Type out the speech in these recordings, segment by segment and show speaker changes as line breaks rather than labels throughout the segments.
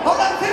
2014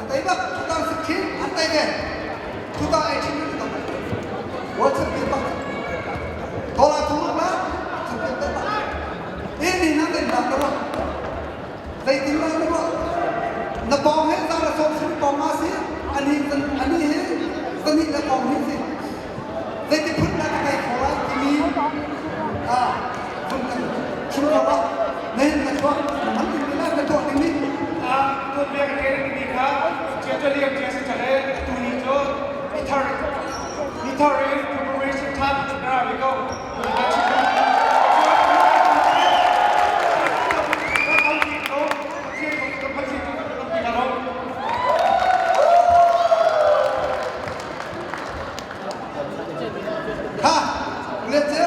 Tây Bắc 2014 Wah cerita, kalau aku mana cerita, ini nanti dah terus, saya tinggal terus, napong he, saya sosok napong masih, ani he, seni napong he sih, saya tipun nak kayak kolai ini, bukan, cuma apa, nih macam, nanti bila macam ini,
तुम ये कहने की देखा चेतली अब जैसे चले तू ही जो इथर preparation time ना बिको
हाँ lihat je,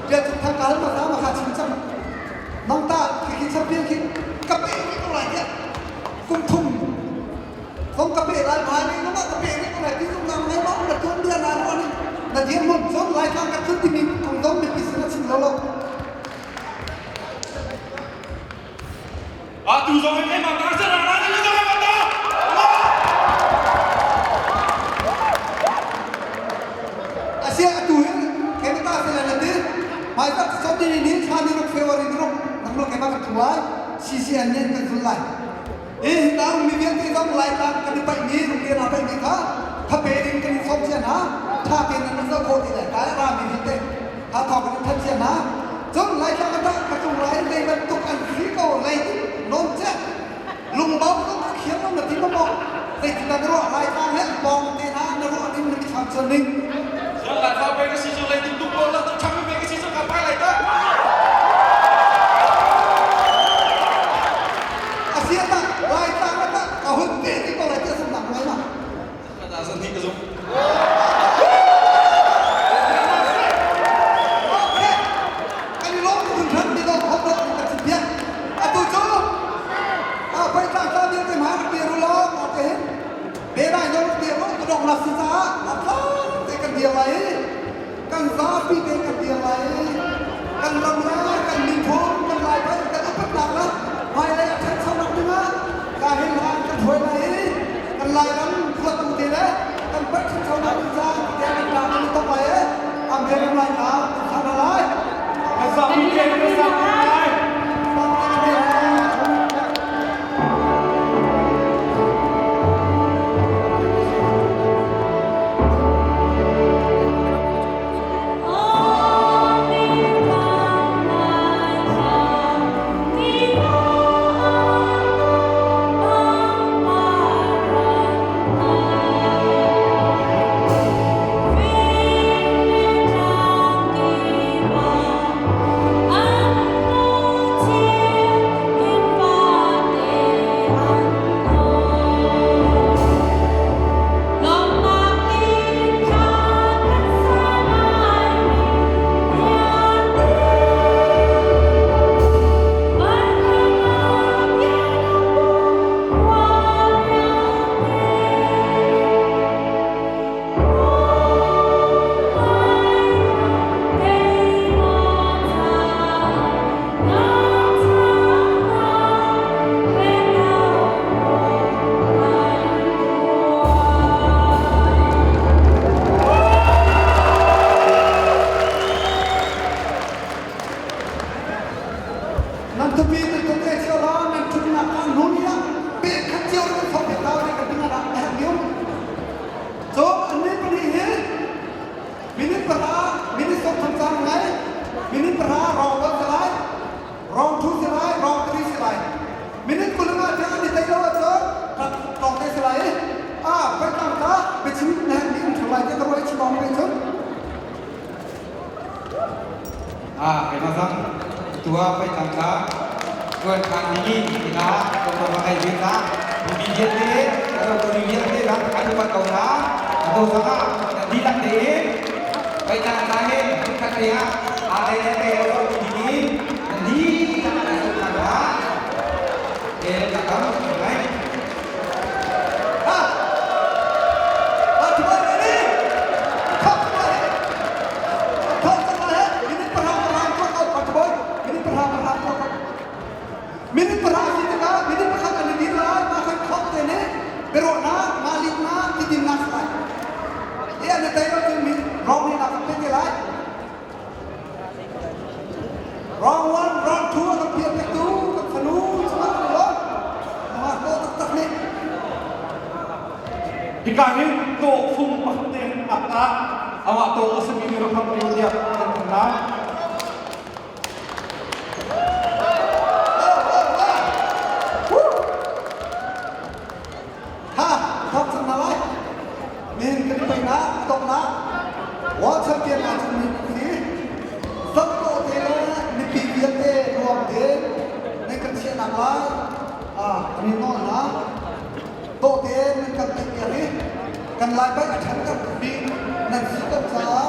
dia tentang hal pertama kasih macam, nongta kiki sambil kiki kape ini tu lah dia, kum, kong kape lain hari ni nama kape ini tu lah dia tu nama ni mau dah tuan dia naruh ni, dah dia mau tuan lain kan kat tu ni, kong tuan ni bisnes sih lalu.
tu jangan ni makan serana ni jangan makan.
Asyik tu ni, kita asal nanti, macam sesuatu ni cari nak favor ini tu, nampak kita kat tuai, sisi ane kat tuai. Tahu mungkin kita mulai tak kena pakai ni, mungkin apa ini kah? Tapi ini kena somsia na, tapi nanti kita kau tidak kaya ramai kita, atau kena thajia na. Jom mulai kita kat tuai, ni bentuk ansi kau lain, nonce, lumbau tu khiam nanti apa? Tapi kita terus mulai tak hen, bong tena, terus ni mesti macam ni.
Jangan sampai ke sisi lain tu bola tu sampai ke sisi kapal lain tu.
Asyik tak, lain tak ada, kau henti ni kau lagi senang lain mah.
Kata sendiri ke zoom.
Okey, kali lo tu jangan di dalam hotel kita sedia. Atuh jom, baik tak kami tu mah dia lo, okey. Beda yang dia lo tu dong nasi sah, apa? Tekan dia lain, kan sapi tekan dia lain, kan ramla, kan minum, kan lain lain, kan apa nak lah. Hai lain tak sama dengan, kahil lah kan boleh lain, kan lain kan kuat tu dia, kan baca sama dengan dia nak lain tu apa? Ambil lain lah, sana lain.
Sapi dia sapi lain.
Nanti bila tu kecil lah, nanti nak kanun ya, kecil tu sampai tahu dia kena nak diam. So, ini pilih, ini perah, ini sopan sangai, ini perah rong selai, rong tu selai, rong teri selai. Ini kulungan jangan ditaikkan aja, rong teri selai. Baiklah kita, bercimit nak diam selai, kita boleh cibam bercimit.
Kenapa? Tua Paih tangka, kuat kami kita, kalau pakai kita, mungkin jadi, kalau kuliah dia kan ada kau dah, atau sana tidak deh, Paih tangka ni, kita kaya, ada yang kalau ini, nanti kita ada saudara, kita tahu, baik.
Mini perhati kita, mini perhati di diri, makan kau ini, berona, malikna, di timnas lah. Ia ada tay nó chừng mình rong đi làm cái gì lại rong one rong two tập biệt cái tú tập phần u chúng ta phải lo mà cô tập đi
di kami to fung pakten ata awak to asmi ni rakam dia tenang
ha tập sang nào ấy mình cái này na tập na quá chắc tiền là chúng mình gì rất tốt thế là mình bị việc thế rùm thế nên cần tiền làm lại mình nói na tốt thế nên cần tiền gì đi cần lại bây giờ cần bị nên sĩ công giá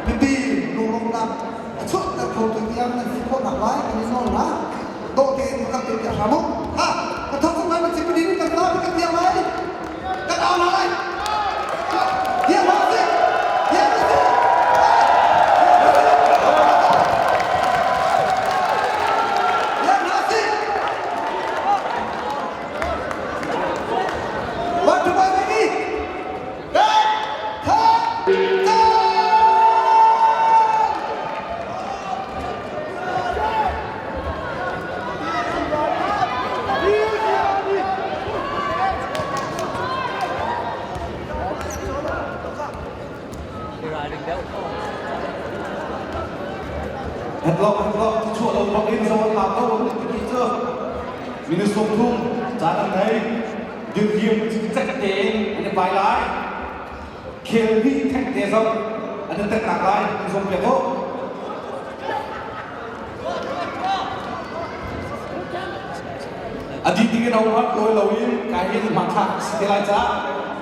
mình bị lùng lùng làm suốt từ đầu từ tiền nên sĩ công làm lại mình nói na tốt thế nên cần tiền làm không ha cái thông tin này mình chỉ biết đi cần làm cái tiền này cần ao lại tiền nào đi tiền nào đi
Headlock chuột đầu bọc in rồi làm đâu được cái chưa mình được sống thung trả lần này dừng hiểm chắc chắn anh bài lái kêu đi thành thế xong anh tự nặng lại dùng việc tốt anh đi cái đâu đó lôi lôi cái gì mà thằng sẽ lại trả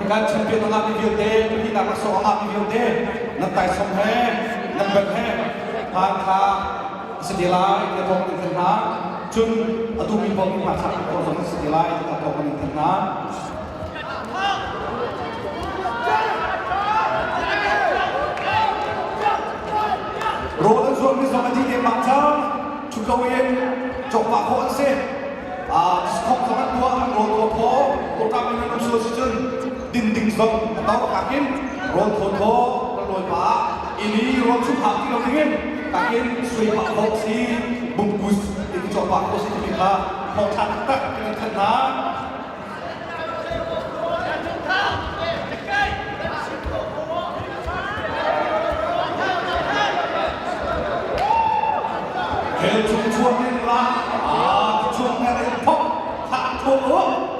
cái champion nó làm đi việc thế đi làm số làm đi việc thế nó tài xong hết nó bật hếtผ่านทางสติลายจะทองเป็นทางจนอตุมีบอกมาสักคนสมสติลายจะทองเป็นทางโรดส่วนที่สองนาทีเดียวบางครั้งชุดเขาเองจบปากคนเสียของสองตัวโรดตัวโผล่ตัวกลางเป็นคนส่วนจนดินดิ่งส่งต้องกักกินโรดโผล่โรยป่าอีนี้รวมชุดผักที่เราทิ้งkakin sui pak hoksi bungkus ini coba hoksi kita mau cantik dengan tenang chuan ini lah chuan ini pop tak turun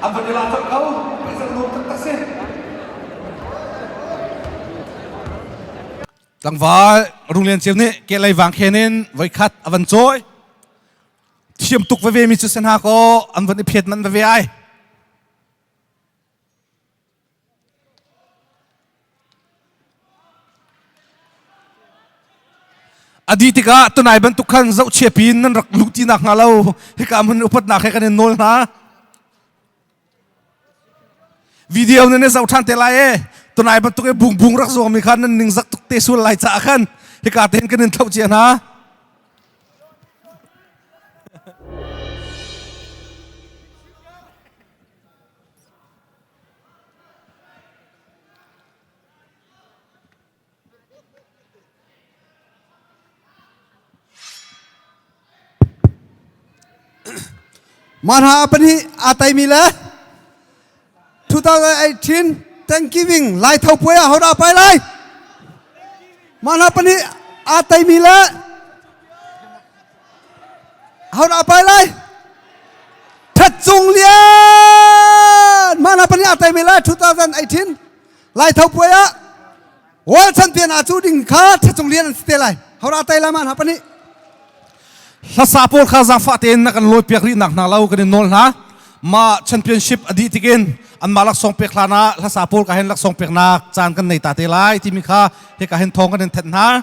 Apa dia latar kau? Pasal lu tertasih.
Langwal rung lian ceu ni ke lai wang khenin vai khat avan choi thiam tuk ve mi chu sen ha ko an van phet man ve ai aditika tunai ban tukhan zau chepin nan rak lukti nak ngalo he ka mun upat na khe kan nol na video ne zau than te lai e tunai ban tuke bung bung rak zo mi khan nan ning zak tuk te sul lai cha khan he ka ten kan thau che na
Mana apa ni atai mila 2018 Thanksgiving lai thau puya hora pai lai Mana apa ni atai mila hora pai lai Thật Trung Lian Mana apa ni atai mila 2018 lai thau puya World Champion aju ding kha Thật Trung Lian stay lai hora atai lai mana apa ni
la sapol kha za fa ten na kan loi pek ri nak na lau kan nol na ma championship adi tiken an malak song pek lana la sapol ka hen lak song pek nak chan kan nei ta te lai ti mi kha he ka hen thong kan then na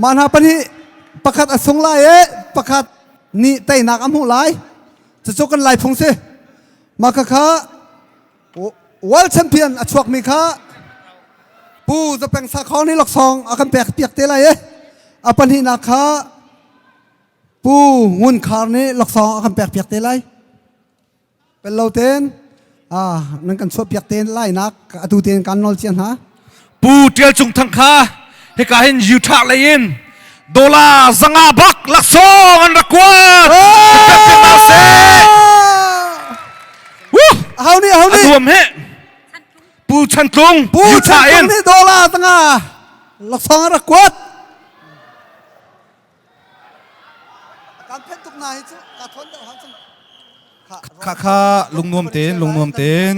มันหาปนิประคัดอสงไลประคัดนี่ไตนักอำหูไลจะจกันไลพงเสมาค่ะวอลแชมเปี้ยนอชวกมีค่ะปูจะเป็นสักข้อนี้หลักซองอากันแปลกเปียกเตลัยอปันหินักค่ะปูงุนคาร์นี้หลักซองอากันแปลกเปียกเตลัยเป็นเราเต้นนั่นกันช่วยเปียกเตนไล่นักอดูเตนกันนอลเชียนฮะ
ปูเตียลจุงทังค่าให้กาเห็นยูทักเลยอินโดลาสังอาบักลักซองอันรักวัดเป็นมาเซ่
เอานี่
รวมเฮปูชันตุงยูทักอิน
นี่โดลาสังอาลักซองอันรักวัดการเพ่นตุกนายจุการทนเดือดร้อน
ข้าลุงนวมเต้น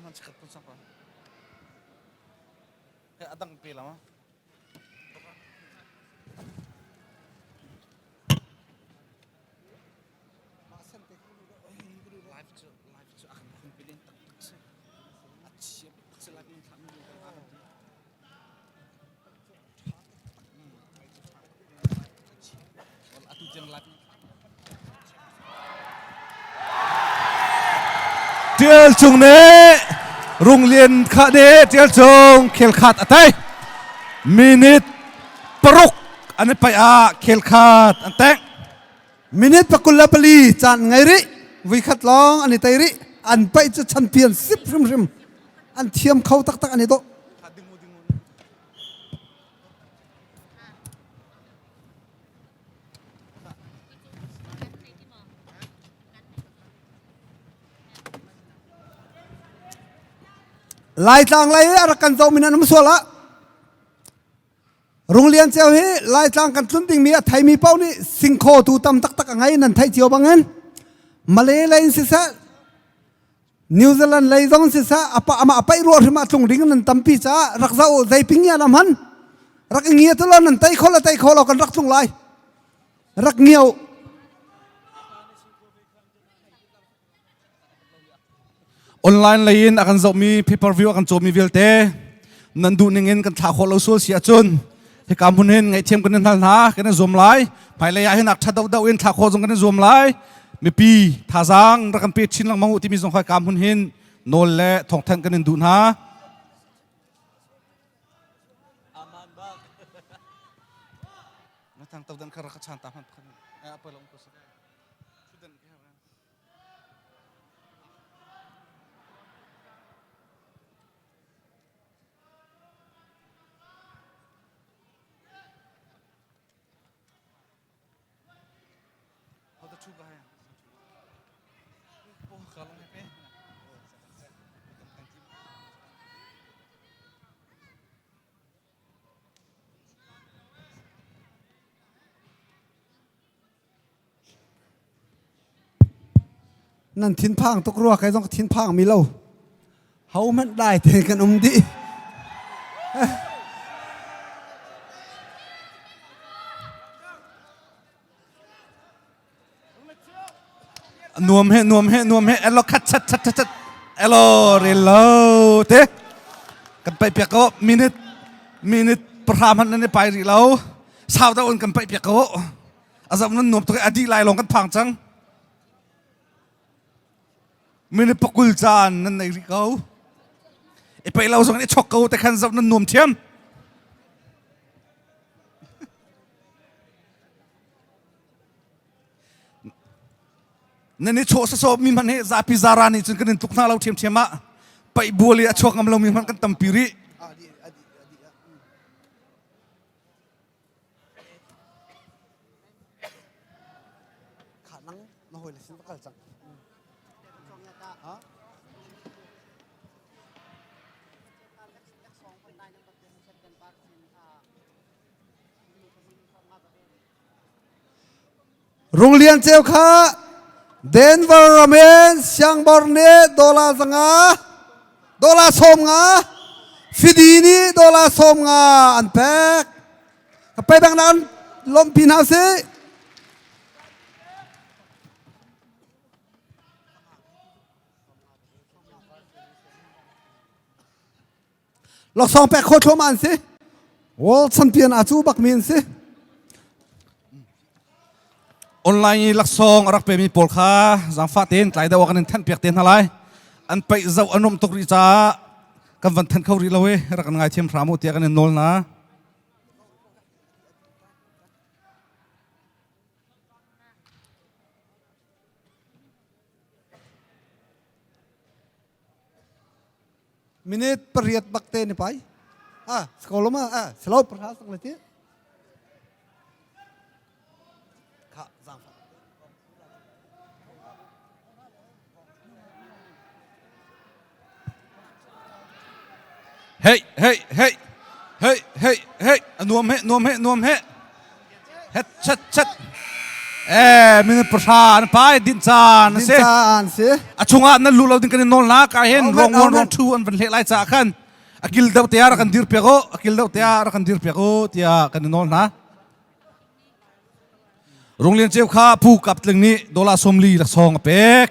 มันจะขึ้นสักวันตั้งปีแล้วมั้งเจียวจุงเน่โรงเรียนคาเดเจียวจงเคลขาดอะไรมินิทปรุกอันนี้ไปเคลขาดอันแต่ง
มินิทปกุลลาปลีจานไงริวิคัดลองอันนี้ไตริอันไปจะชันเพียนสิบริมอันเทียมเขาตักอันนี้โตลายจางลายอะไรกันโจมินันมุสละโรงเรียนเจ้าเฮลายจางกันสุนติงมีไทยมีเป้านี่สิงโคตูตำตักไงนั่นไทยเจียวบางเงินมาเลย์ลายสิสะนิวซีแลนด์ลายจงสิสะอาไปรัวที่มาตรงดิ่งนั่นตั้มปีจ้ารักเจ้าใจปิงยาลำหันรักเงียตัวนั่นไตโคละกันรักตรงลายรักเงียว
ออนไลน์เลยนอาการจะมี pay-per-view อาการจะมีวิลเต้นันดูนิ่งกันท้าคนเราสู้เสียจนให้การพูนเห็นไงเทียมกันนั่นนะกันนั่นzoomไลฟ์ภายเลยให้นักชัดดาวอินท้าคนจงกันนั่นzoomไลฟ์มีปีท่าสังรักกันเปิดชิ้นหลังมังอุที่มีสงครามการพูนเห็นโนเล่ทองแทนกันนั่นดูนะทางตะวันขรักชันตามพันไปลงกุศล
นั่นทิ้นพังตกรัวใครต้องทิ้นพังมีเล่าเขามันได้เทกันดี
นวมเฮเอลคัดชัดเอลเรลโลเตะกันไปเปียกก็มินิทประหารนั้นไปรีเราสาวตะวันกันไปเปียกก็อาจจะนั้นนวมตัวอดีไล่ลงกันพังจังมินิปกุลจานนั่นในริเขาไปเราส่งนี้ช็อกเขาแต่ขันจับนั้นนวมเทียมนั่นนี่โชว์สอบมีมันเหซาพิซารานี่จนกันตุกน่าเราเทียมไปบัวเลยโชว์กำลังมีมันกันตั้มปิริ
ขานังน้อยเลยสิประกาศจังโรงเรียนเจ้าค่ะเดนเวอร์เมนช่างบอร์เนโดลาสังอาโดลาสมงาฟิดีนีโดลาสมงาอันแพกไปแบงนั้นลมพินาซี หลอกสองแปดโคชมันสิวอลชันเปียนอาจูบักมินสิ
ออนไลน์ลักซองรักเปมีปอลค่าจังฟ้าเต้นไกลดาวกันท่านเปียกเต้นอะไรอันไปเจ้าอนมตกริจ้ากันวันท่านเขารีเลวรักกันไงเทียมพรามุตีกันนนนะ
มินิทเปรียดบักเตนไปสกอลมาสลบประทับสังเลยที่
เฮ้ยเฮ้ยเฮ้ยเฮ้ยเฮ้ยเฮ้ยนวมเฮนวมเฮนวมเฮเฮ็ดชัดชัดมินิประชาไปดินจานเสียอาชงอันนั้นรู้เราดิ้งกันนอนละกายเห็นรองวันรองทูอันเป็นเละลายจากกันอากิลเดาเตียรักันดิร์เปียโกอากิลเดาเตียรักันดิร์เปียโกเตียกันนอนนะโรงเรียนเจ้าข้าผู้กับเรื่องนี้โดลาสมลีละซองเป็ก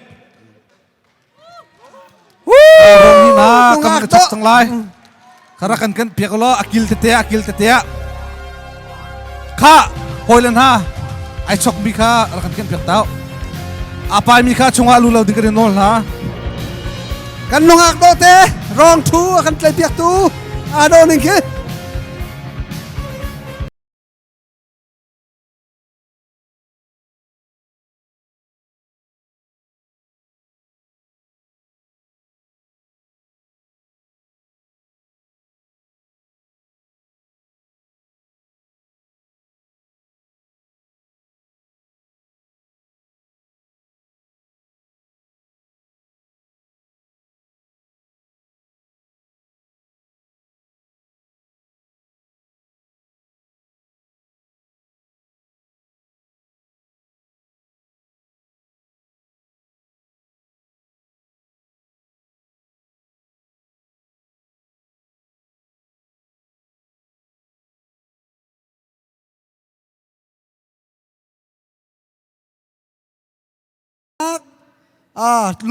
โรงนี้นะกำลังจับทั้งหลายข้ารักกันเปียกล้ออากิลเตียอากิลเตียข้าโอยเลนฮะไอช็อกมีข้ารักกันเปียกเต้าอาไปมีข้าชงอาลูเราดิ้งกันนอนนะ
กันลงอักโดเตรองทูกันเลยเปียกตูอาโดนิงคิ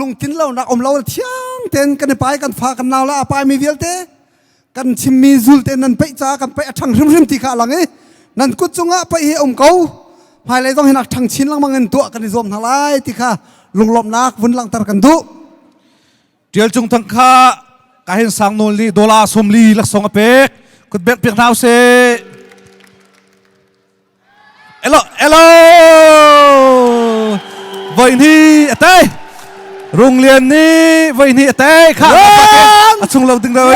ลุงทิ้นเรานักอมเราเที่ยงเต้นกันไปกันฟ้ากันนาวแล้วไปมีเวลเตกันชิมมีซุลเต้นนั่นไปจ้ากันไปทั้งริมที่ขาหลังนั่นกุศลไปเฮอมเกาภายเลยต้องให้นักทั้งชิ้นลังมังเงินตัวกันในรวมทั้งหลายที่ขาลุงหลบนักวุ่นลังตรกันดุ
เดี๋ยวจงทั้งข้าการเห็นสังนนลีโดลาสมลีลักซองเป็กกุดเบ็ดเปียกนาวเซเอโลวันนี้เต้โรงเรียนนี้วันนี้เต้ข้าอาชงเราดึงเลย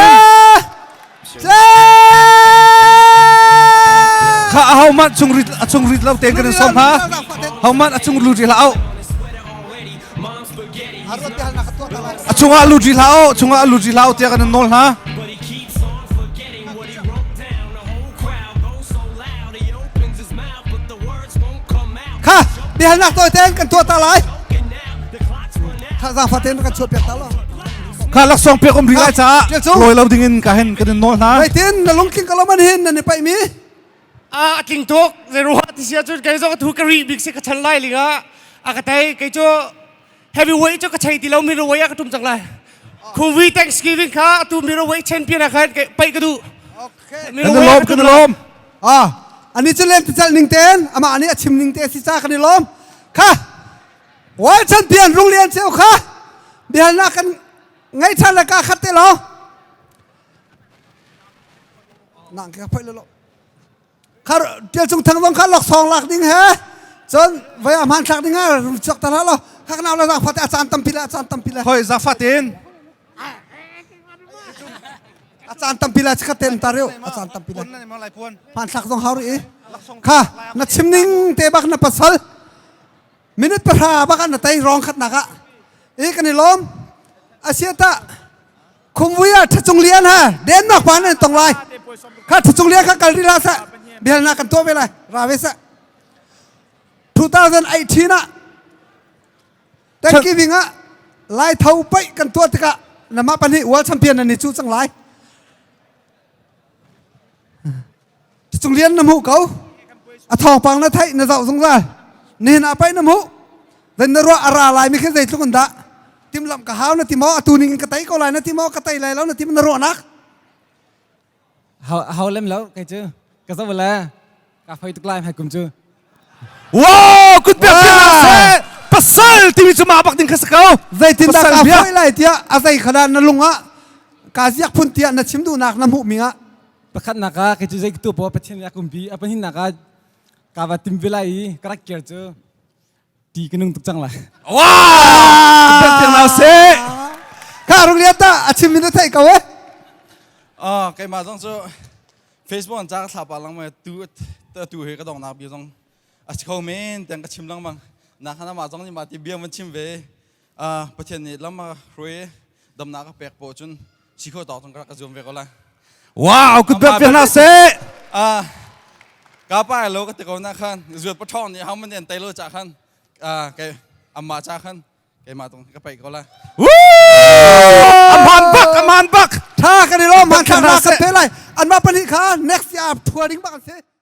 ข้าเอามันชงริดเราเต้นกันสองฮะเอามันชงลูจิเราชงลูจิเราเต้นกันนนฮะ
ข้าเดี๋ยวนักตัวเต้นกันตัวตาลายข้าจะฟัดเต้นกันชวนเปียกตาล
ข้าลักซองเปียกอมรีไลจ้าลอยเราดิ่งกันเห็นกันนนนะ
ไอ้เต้นนั่งลงกินกันแล้วมันเห็นนั่นไปมี
กิงทุกเรื่องว่าที่เสียจุดไก่จ้าก็ถูกกรีบิกสิกชันไล่ลิงอ่ะกระไทยไก่จ้าเฮฟวี่เวทจ้าก็ใช้ที่เรามีเราไว้ก็ทุ่มจังไรคูวีแตงสกีวิ่งข้าทุ่มมีเราไว้แชมเปี้ยนอะครับไปก็ดู
กันลม
อันนี้จะเล่นจะนิงเต้นอาอันนี้ชิมนิงเต้นสิจ้ากันนี่ล้มค่ะวันฉันเปลี่ยนโรงเรียนเซลค่ะเดี๋ยวนักกันไงฉันละกาคัดเตลอนั่งกันไปเลยข้าเดี๋ยวจงทางต้องข้าหลอก2 หลักดิ้งฮะจนวิญญาณหลักดิ้งฮะจักตลาดเราข้างนอกเราต้องพัฒนาอาจารย์ตั้มพิลา
คอยจะฟัดเอง
อาจารย์ตั้มพิลาจะเต้นตาเร็วอาจารย์ตั้มพิลาผ่านหลักต้องหารู้ค่ะนัดชิมนิ่งเตะบักนับปัสสาวะมินิทประหาบักนัดไตร้องขัดหนักกันนี่ล้มอาเซียตะคุมวิอาทัจงเลียนฮะเด่นมากกว่านั่นตรงไรข้าทัจงเลียนข้ากัลดิลาสะเบียร์นักกันตัวไปเลยราเวสะ2018นะแต่กี้วิ่งไล่เท้าไปกันตัวติกะนำมาปันนี้วัลแชมเปี้ยนนี่ชูสังไลจงเลียนน้ำหูเขาทองปังนะไทยนะเจ้าสงสารนี่น่าไปน้ำหูแต่นรัวอาราลายไม่เคยได้ทุกคนด่าทีมลำกะหาวนะทีมอตูนิงกระไตก็ลายนะทีมอกระไตลายแล้วนะทีมนรัวนัก
เฮาเล่มแล้วไกเจอกระซับเวลากาไฟตุกไลให้กุมเจอ
ว้าวกุดเปียกนะเซ่ปัสสาวะที่มีจุมาบักดิ้งข้าศึกเอา
ใจตินตากาไฟไล่เตี้ยอาศัยขนาดนั้นลุงอ่ะกาเสียกพุ่นเตี้ยนัดชิมดูนักน้ำหูมิงอ่ะ
ประคัดนักไกเจใจตัวพอประเทศยากุมพีอภัยนักกาวัติมเวลาอีกระเกียร์เจอตีกันนุ่งตุกจังเลย
ว้าวกุดเปียกนะเซ่
ข้าโรงเรียนตาอาชิมินไทยเขาเว้ย
ไกมาจังจูเฟซบุ๊กจ้าสาบาลังมาตัวเฮก็ต้องนับอยู่จังอาชีพเมนแต่งก็ชิมลังมังนักขณะมาจังนี่มาที่เบียร์มันชิมเวประเทศนี้แล้วมาคุยดำน้ำก็เปียกโปจนชิโคต่อตรงกระจุมเวก็ละว้าวกุดเปียกนะเซ่กาป้ายโลก็ตะโกนนะคันจุดประท้อนนี่เขามันเดินเตะโลจากคันแกอัมมาจากคันแกมาตรงก็ไปก็ละวู้อัมพันบัก
ท่ากันในรอบมันข้างหน้ากันเพลย์ไรอันมาปนิคา next year ทัวริงบ้านเซ่